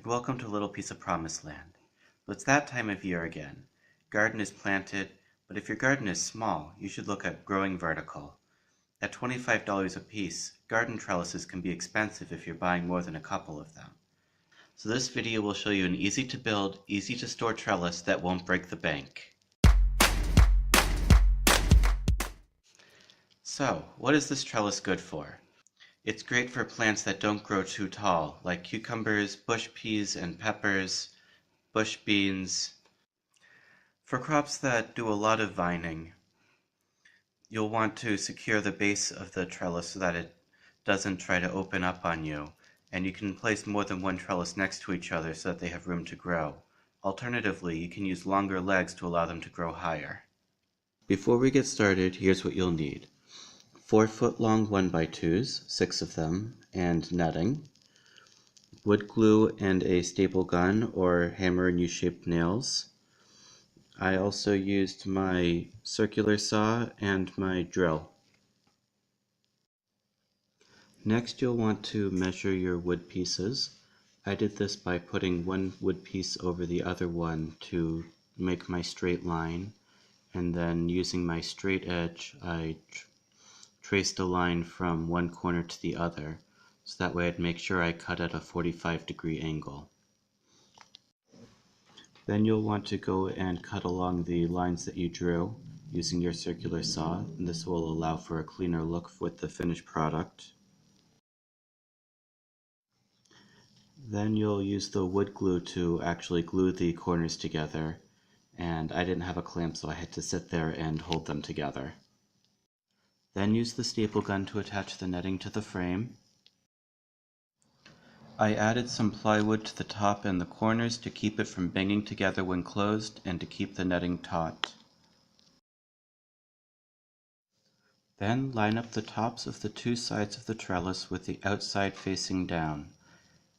welcome to a little piece of promised land. So it's that time of year again. Garden is planted, but if your garden is small, you should look at growing vertical. At $25 a piece, garden trellises can be expensive if you're buying more than a couple of them. So this video will show you an easy to build, easy to store trellis that won't break the bank. So, what is this trellis good for? It's great for plants that don't grow too tall, like cucumbers, bush peas and peppers, bush beans. For crops that do a lot of vining, you'll want to secure the base of the trellis so that it doesn't try to open up on you, and you can place more than one trellis next to each other so that they have room to grow. Alternatively, you can use longer legs to allow them to grow higher. Before we get started, here's what you'll need. 4-foot long 1x2s, 6 of them, and netting, wood glue and a staple gun or hammer and U-shaped nails. I also used my circular saw and my drill. Next you'll want to measure your wood pieces. I did this by putting one wood piece over the other one to make my straight line, and then using my straight edge I traced a line from one corner to the other, so that way I'd make sure I cut at a 45-degree angle. Then you'll want to go and cut along the lines that you drew using your circular saw, and this will allow for a cleaner look with the finished product. Then you'll use the wood glue to actually glue the corners together, and I didn't have a clamp so I had to sit there and hold them together. Then use the staple gun to attach the netting to the frame. I added some plywood to the top and the corners to keep it from banging together when closed and to keep the netting taut. Then line up the tops of the two sides of the trellis with the outside facing down.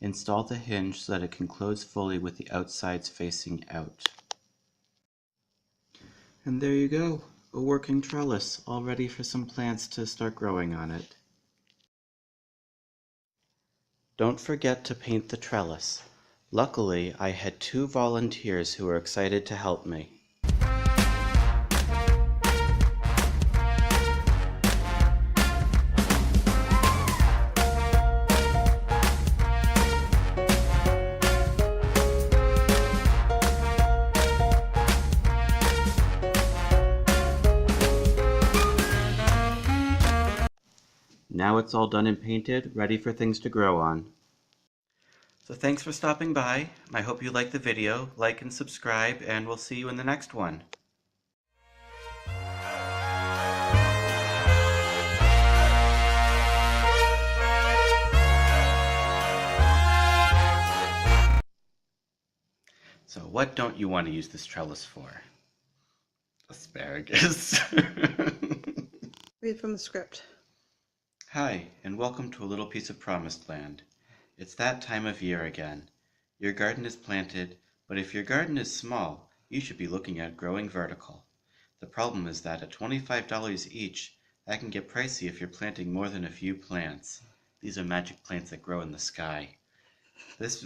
Install the hinge so that it can close fully with the outsides facing out. And there you go, a working trellis, all ready for some plants to start growing on it. Don't forget to paint the trellis. Luckily, I had 2 volunteers who were excited to help me. Now it's all done and painted, ready for things to grow on. So thanks for stopping by. I hope you liked the video. Like and subscribe, and we'll see you in the next one. So what don't you want to use this trellis for? Asparagus. Read from the script. Hi, and welcome to a little piece of promised land. It's that time of year again. Your garden is planted, but if your garden is small, you should be looking at growing vertical. The problem is that at $25 each, that can get pricey if you're planting more than a few plants. These are magic plants that grow in the sky. This